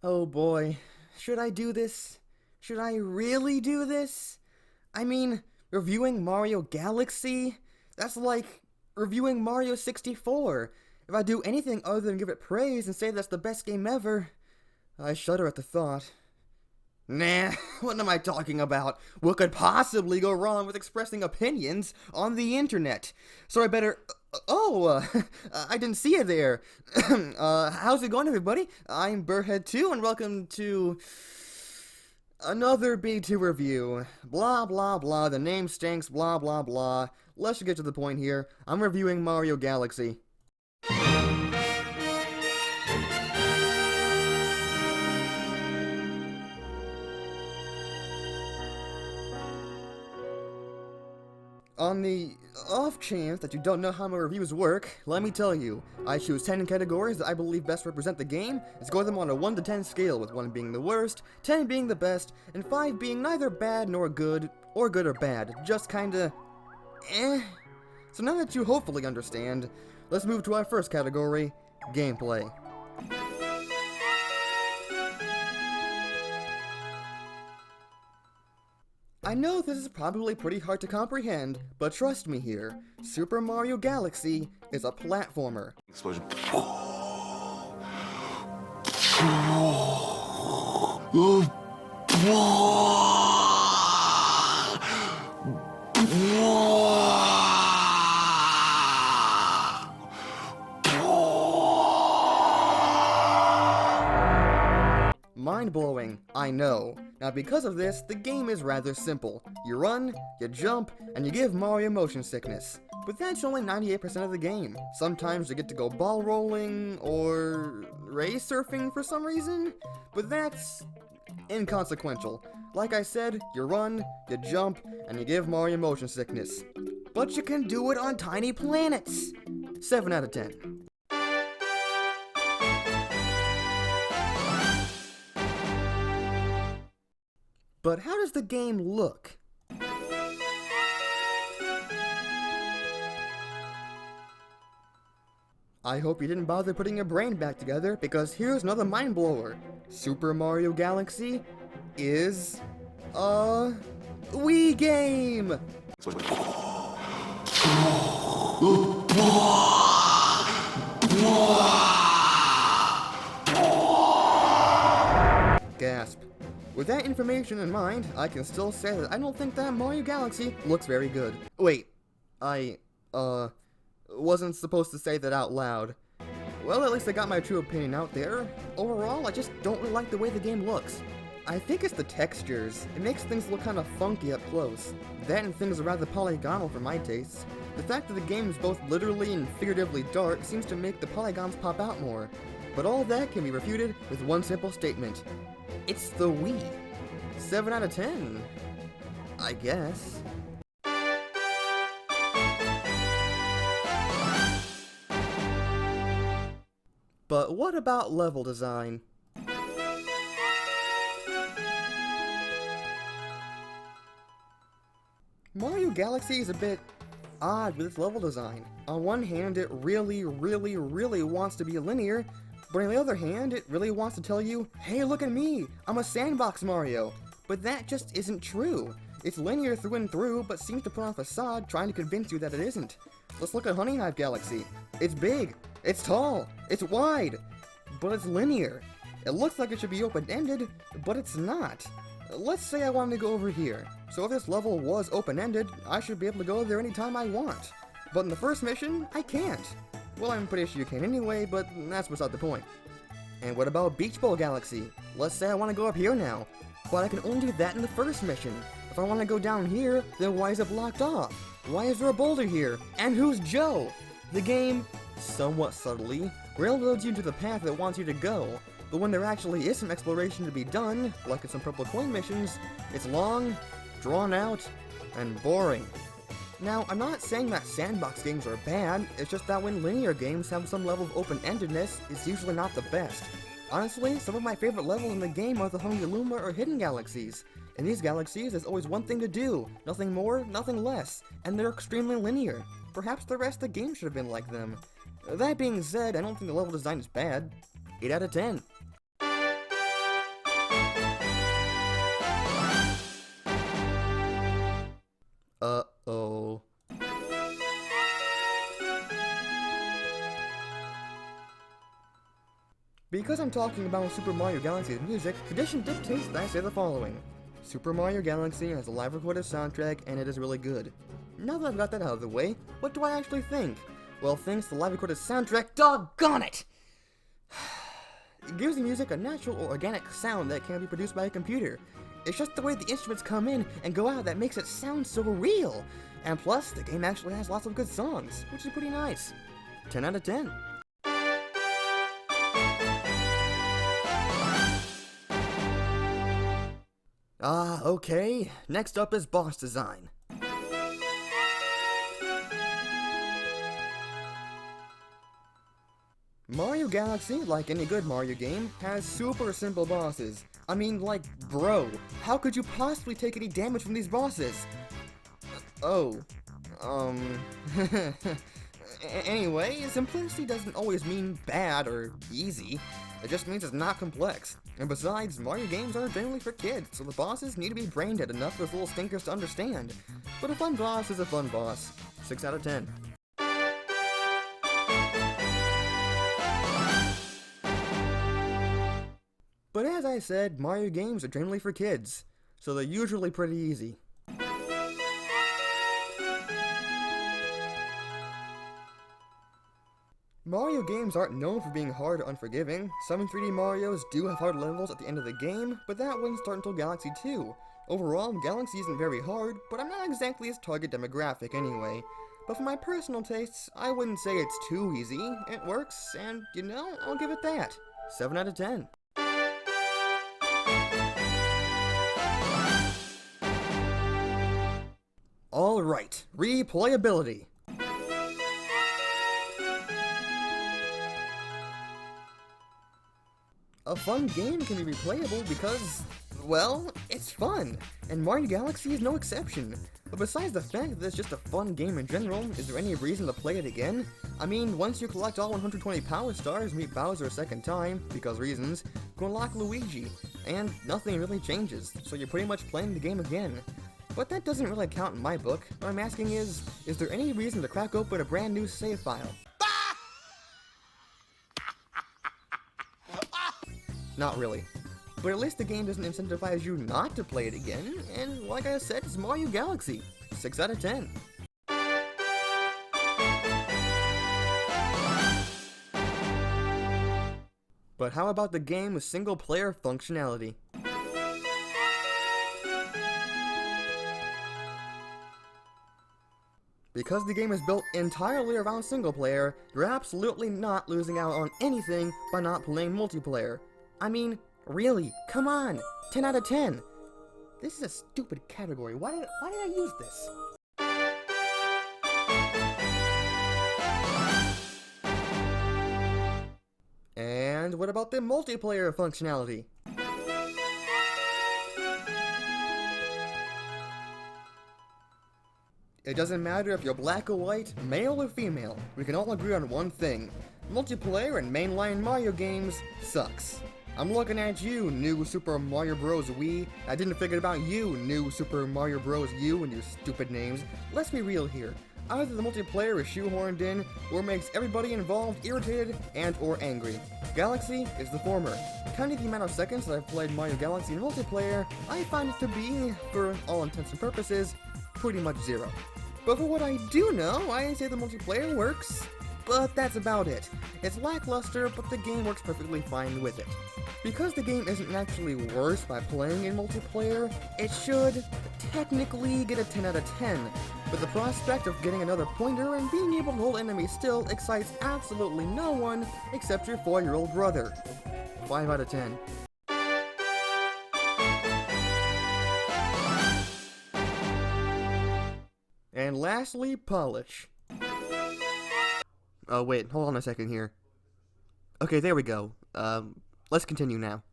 Oh boy, should I do this? Should I really do this? I mean, reviewing Mario Galaxy? That's like reviewing Mario 64. If I do anything other than give it praise and say that's the best game ever, I shudder at the thought. Nah, what am I talking about? What could possibly go wrong with expressing opinions on the internet? So I better... I didn't see you there. How's it going, everybody? I'm Burrhead2, and welcome to another B2 review. Blah, blah, blah, the name stinks, blah, blah, blah. Let's get to the point here. I'm reviewing Mario Galaxy. On the off chance that you don't know how my reviews work, let me tell you. I choose 10 categories that I believe best represent the game, and score them on a 1 to 10 scale, with 1 being the worst, 10 being the best, and 5 being neither bad nor good or bad, just kinda eh. So now that you hopefully understand, let's move to our first category, gameplay. I know this is probably pretty hard to comprehend, but trust me here, Super Mario Galaxy is a platformer. Explosion. Mind-blowing, I know. Now because of this, the game is rather simple. You run, you jump, and you give Mario motion sickness. But that's only 98% of the game. Sometimes you get to go ball rolling, or race surfing for some reason, but that's inconsequential. Like I said, you run, you jump, and you give Mario motion sickness. But you can do it on tiny planets! 7 out of 10. But how does the game look? I hope you didn't bother putting your brain back together, because here's another mind blower. Super Mario Galaxy is a Wii game! Gasp. With that information in mind, I can still say that I don't think that Mario Galaxy looks very good. Wait, I, wasn't supposed to say that out loud. Well, at least I got my true opinion out there. Overall, I just don't really like the way the game looks. I think it's the textures. It makes things look kind of funky up close. That and things are rather polygonal for my tastes. The fact that the game is both literally and figuratively dark seems to make the polygons pop out more. But all that can be refuted with one simple statement. It's the Wii. 7 out of 10. I guess. But what about level design? Mario Galaxy is a bit odd with its level design. On one hand, it really wants to be linear, but on the other hand, it really wants to tell you, hey, look at me, I'm a sandbox Mario. But that just isn't true. It's linear through and through, but seems to put on a facade trying to convince you that it isn't. Let's look at Honey Hive Galaxy. It's big, it's tall, it's wide, but it's linear. It looks like it should be open-ended, but it's not. Let's say I wanted to go over here. So if this level was open-ended, I should be able to go there anytime I want. But in the first mission, I can't. Well, I'm pretty sure you can anyway, but that's beside the point. And what about Beach Bowl Galaxy? Let's say I want to go up here now, but I can only do that in the first mission. If I want to go down here, then why is it blocked off? Why is there a boulder here? And who's Joe? The game, somewhat subtly, railroads you to the path it wants you to go, but when there actually is some exploration to be done, like in some purple coin missions, it's long, drawn out, and boring. Now, I'm not saying that sandbox games are bad, it's just that when linear games have some level of open-endedness, it's usually not the best. Honestly, some of my favorite levels in the game are the Hungry Luma or Hidden Galaxies. In these galaxies, there's always one thing to do, nothing more, nothing less, and they're extremely linear. Perhaps the rest of the game should have been like them. That being said, I don't think the level design is bad. 8 out of 10. Because I'm talking about Super Mario Galaxy's music, tradition dictates that I say the following. Super Mario Galaxy has a live recorded soundtrack, and it is really good. Now that I've got that out of the way, what do I actually think? Well, thanks to the live recorded soundtrack, doggone it! It gives the music a natural or organic sound that can't be produced by a computer. It's just the way the instruments come in and go out that makes it sound so real. And plus, the game actually has lots of good songs, which is pretty nice. 10 out of 10. Okay. Next up is boss design. Mario Galaxy, like any good Mario game, has super simple bosses. I mean, like, bro, how could you possibly take any damage from these bosses? Anyway, simplicity doesn't always mean bad or easy. It just means it's not complex. And besides, Mario games are generally for kids, so the bosses need to be brain dead enough for those little stinkers to understand. But a fun boss is a fun boss. 6 out of 10. But as I said, Mario games are generally for kids, so they're usually pretty easy. Mario games aren't known for being hard or unforgiving. Some 3D Marios do have hard levels at the end of the game, but that wouldn't start until Galaxy 2. Overall, Galaxy isn't very hard, but I'm not exactly its target demographic anyway. But for my personal tastes, I wouldn't say it's too easy. It works, and, you know, I'll give it that. 7 out of 10. Alright, replayability. A fun game can be replayable because, well, it's fun, and Mario Galaxy is no exception. But besides the fact that it's just a fun game in general, is there any reason to play it again? I mean, once you collect all 120 Power Stars and meet Bowser a second time, because reasons, go unlock Luigi, and nothing really changes, so you're pretty much playing the game again. But that doesn't really count in my book. What I'm asking is there any reason to crack open a brand new save file? Not really. But at least the game doesn't incentivize you not to play it again, and like I said, it's Mario Galaxy. 6 out of 10. But how about the game with single-player functionality? Because the game is built entirely around single-player, you're absolutely not losing out on anything by not playing multiplayer. I mean, really, come on! 10 out of 10! This is a stupid category. Why did I use this? And what about the multiplayer functionality? It doesn't matter if you're black or white, male or female, we can all agree on one thing. Multiplayer in mainline Mario games sucks. I'm looking at you, new Super Mario Bros. Wii. I didn't forget about you, new Super Mario Bros. U and your stupid names. Let's be real here. Either the multiplayer is shoehorned in, or makes everybody involved irritated and or angry. Galaxy is the former. Counting the amount of seconds that I've played Mario Galaxy in multiplayer, I find it to be, for all intents and purposes, pretty much 0. But for what I do know, I say the multiplayer works. But that's about it. It's lackluster, but the game works perfectly fine with it. Because the game isn't actually worse by playing in multiplayer, it should technically get a 10 out of 10, but the prospect of getting another pointer and being able to hold enemies still excites absolutely no one except your 4-year-old brother. 5 out of 10. And lastly, polish. Oh wait, hold on a second here. Okay, there we go. Let's continue now.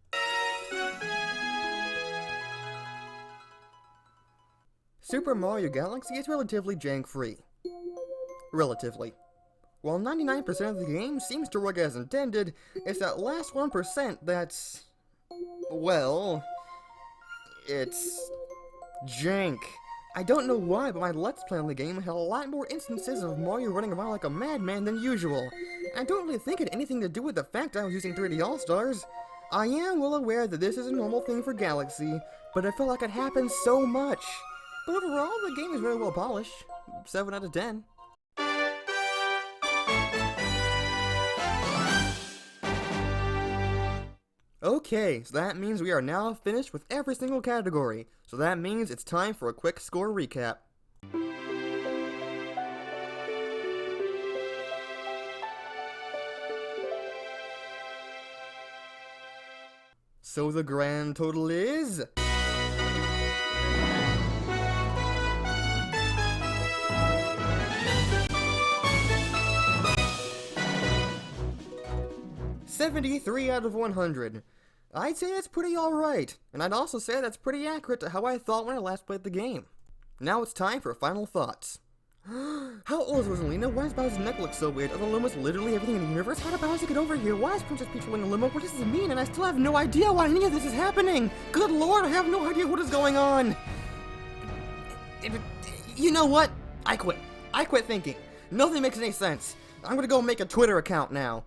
Super Mario Galaxy is relatively jank-free. Relatively. While 99% of the game seems to work as intended, it's that last 1% that's... well... it's... jank. I don't know why, but my Let's Play on the game had a lot more instances of Mario running around like a madman than usual. I don't really think it had anything to do with the fact I was using 3D All-Stars. I am well aware that this is a normal thing for Galaxy, but I felt like it happens so much. But overall, the game is very well polished. 7 out of 10. Okay, so that means we are now finished with every single category. So that means it's time for a quick score recap. So the grand total is... $73 out of 100. I'd say that's pretty alright, and I'd also say that's pretty accurate to how I thought when I last played the game. Now it's time for final thoughts. How old is Rosalina? Why does Bowser's neck look so weird? Are the limos literally everything in the universe? How did Bowser get over here? Why is Princess Peach rolling a limo? What does this mean? And I still have no idea why any of this is happening! Good lord, I have no idea what is going on! You know what? I quit. I quit thinking. Nothing makes any sense. I'm gonna go make a Twitter account now.